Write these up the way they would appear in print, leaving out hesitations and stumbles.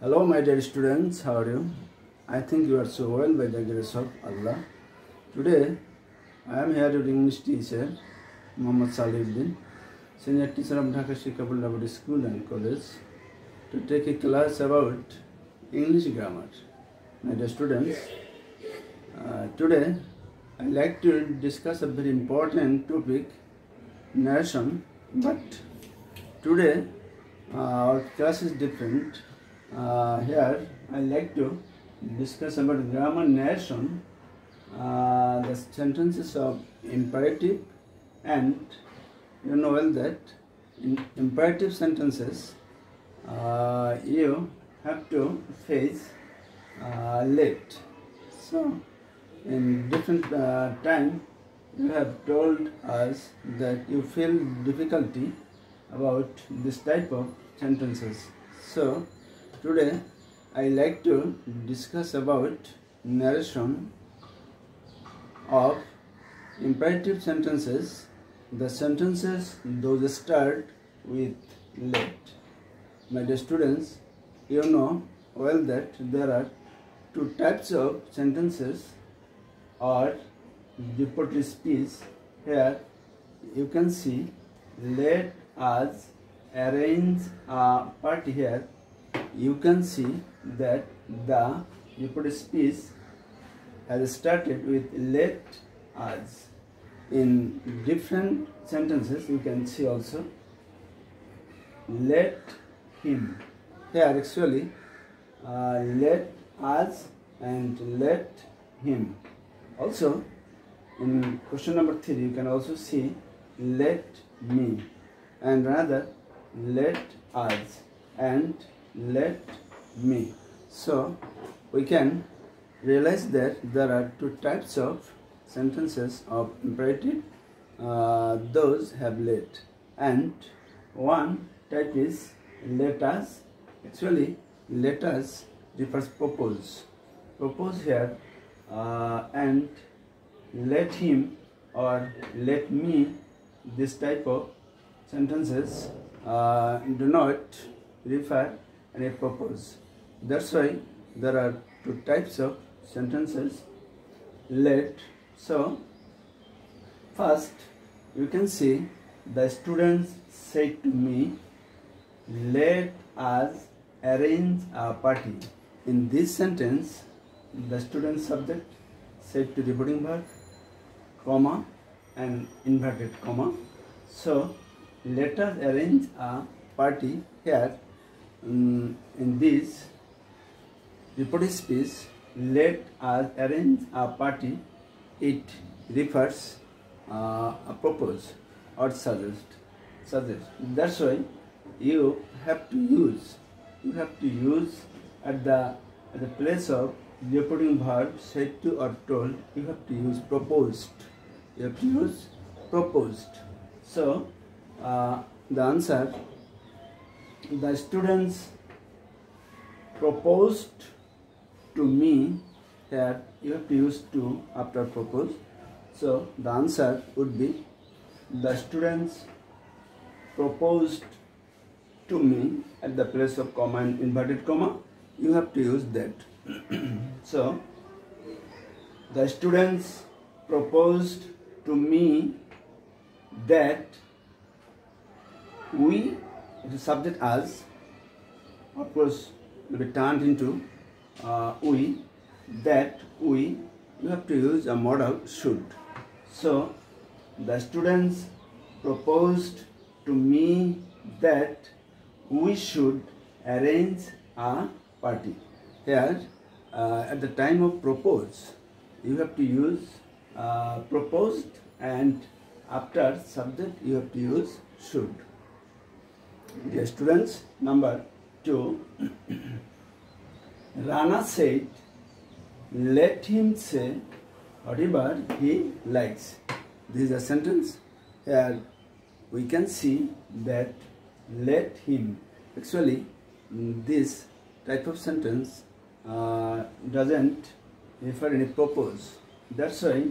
Hello my dear students, how are you? I think you are so well by the grace of Allah. Today I am here with English teacher Muhammad Salihuddin, senior teacher of Dhaka Shikapur Labadi School and College, to take a class about English grammar. My dear students, today I like to discuss a very important topic, narration, but today our class is different. Here I like to discuss about grammar narration, the sentences of imperative, and you know well that in imperative sentences you have to face let. So in different time you have told us that you feel difficulty about this type of sentences. So today I like to discuss about narration of imperative sentences, the sentences those start with let. My dear students, you know well that there are two types of sentences or deported speech. Here you can see let us arrange a party. Here you can see that the deported speech has started with let us. In different sentences you can see also let him. Here actually let us and let him. Also in question number 3 you can also see let me, and another let us and let me. So we can realize that there are two types of sentences of imperative, those have let, and one type is let us. Actually let us refers propose here, and let him or let me, this type of sentences do not refer and propose. That's why there are two types of sentences let. So first you can see the students said to me, let us arrange a party. In this sentence the student subject said to repeating verb, comma and inverted comma. So let us arrange a party. Here in this reported speech, let us arrange a party, it refers a propose or suggest. That's why you have to use at the place of reporting verb said to or told, you have to use proposed. So the answer, the students proposed to me. Here you have to use to after propose. So the answer would be the students proposed to me. At the place of comma and inverted comma you have to use that. So the students proposed to me that we, the subject as, of course will be turned into we, that we, you have to use a modal should. So the students proposed to me that we should arrange a party. Here at the time of propose you have to use proposed, and after subject you have to use should. Dear students, number 2, Rana said, let him say whatever he likes. This is a sentence. Here we can see that let him. Actually this type of sentence doesn't refer any propose. That's why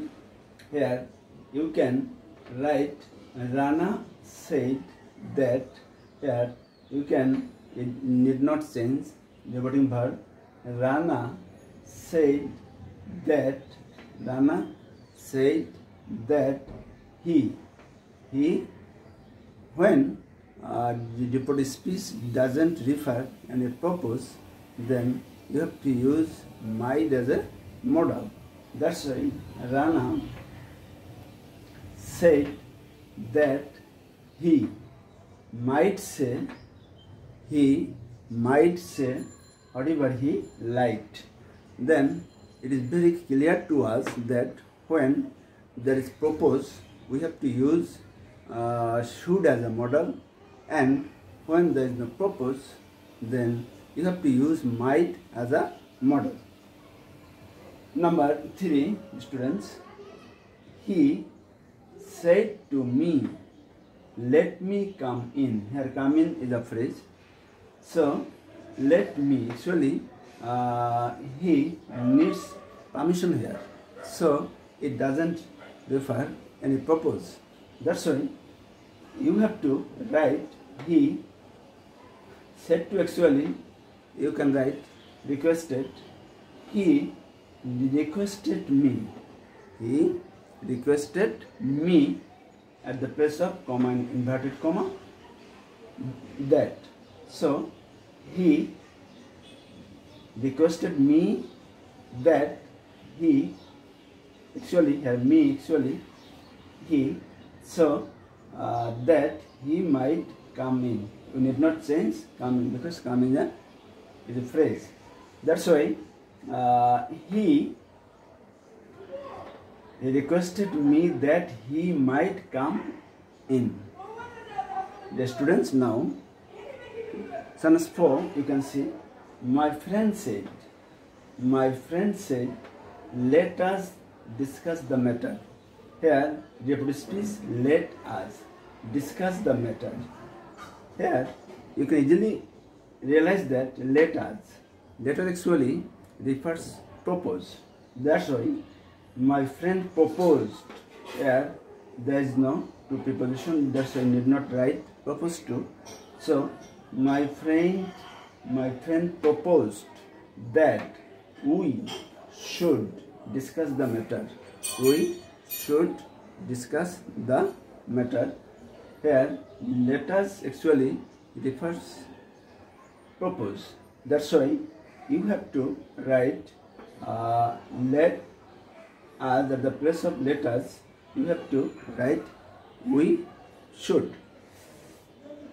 here you can write Rana said that. Here you can, it need not change reporting verb. Rana said that. Rana said that he. When the reported speech doesn't refer any purpose, then you have to use might as a modal. That's why Rana said that he might say whatever he liked. Then it is very clear to us that when there is purpose, we have to use should as a modal, and when there is no purpose, then you have to use might as a modal. Number 3, students, he said to me, let me come in. Here come in is a phrase. So let me, actually he needs permission here. So it doesn't refer any purpose. That's why you have to write he said to, actually you can write requested. He requested me. He requested me at the place of comma and inverted comma that. So he requested me that he, actually here me, actually he, so that he might come in. You need not change come in, because come in is a phrase. That's why he requested me that he might come in. The students, now sentence 4, you can see, my friend said, let us discuss the matter. Here reported speech, let us discuss the matter. Here you can easily realize that let us actually refers propose. That's why my friend proposed. Here there is no to preposition, that's why I need not write proposed to. So my friend proposed that we should discuss the matter. We should discuss the matter. Here let us actually refers propose. That's why you have to write let us at the place of let us. You have to write we should.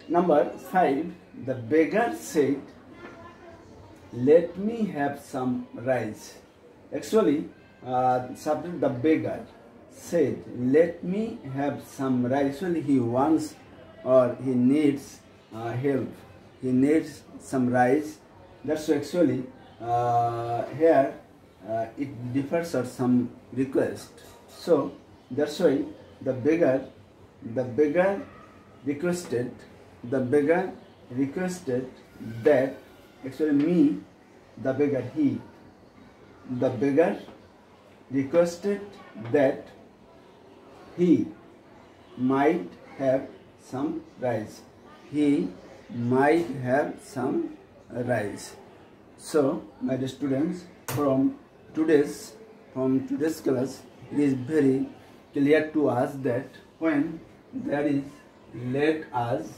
Number 5, the beggar said, let me have some rice. Actually, subject the beggar said, let me have some rice. Actually, he wants or he needs help. He needs some rice. That's actually here it differs or some request. So that's why the beggar requested that, actually me, the beggar, he, the beggar requested that he might have some rice. He might have some rice. So my dear students, from today's class, it is very clear to us that when there is let us,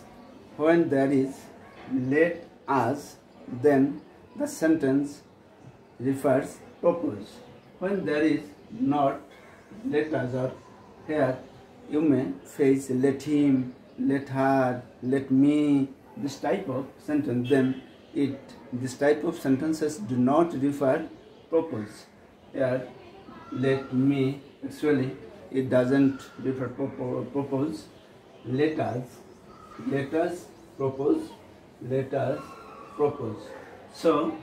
then the sentence refers purpose. When there is not let us, or here you may face let him, let her, let me, this type of sentence, then this type of sentences do not refer purpose. Here let me, actually it doesn't refer purpose. Let us propose. So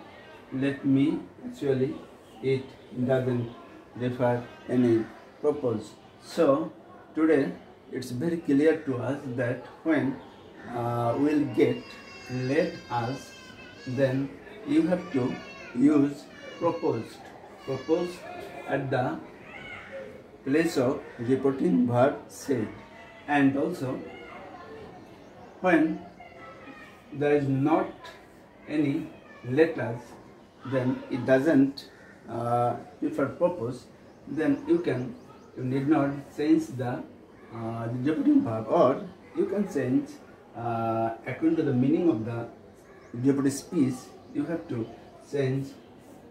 let me, actually it doesn't refer any purpose. So today it's very clear to us that when we'll get let us, then you have to use proposed at the place of reporting verb said. And also when there is not any letters, then it doesn't prefer purpose, then you need not change the deprecating verb, or you can change according to the meaning of the deprecating speech. You have to change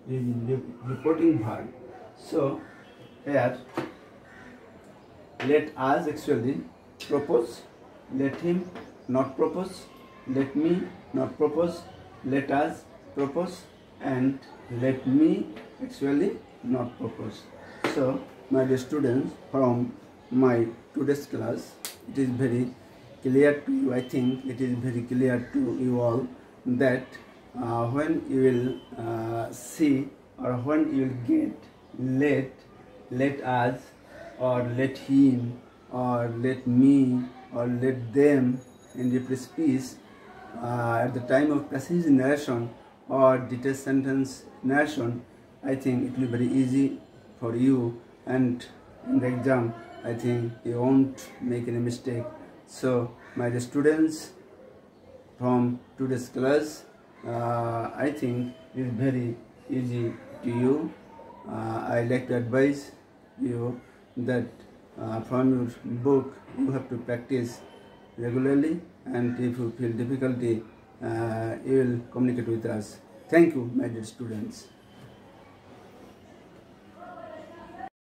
the reporting verb. So here, let us actually propose, let him not propose, let me not propose, let us propose, and let me actually not propose. So my dear students, from my today's class, it is very clear to you, I think it is very clear to you all that when you will see, or when you will get let us, or let him, or let me, or let them in the speech at the time of passage narration or detailed sentence narration, I think it will be very easy for you, and in the exam I think you won't make any mistake. So my dear students, from today's class, I think it is very easy to you. I like to advise you that from your book you have to practice regularly, and if you feel difficulty, you will communicate with us. Thank you, my dear students.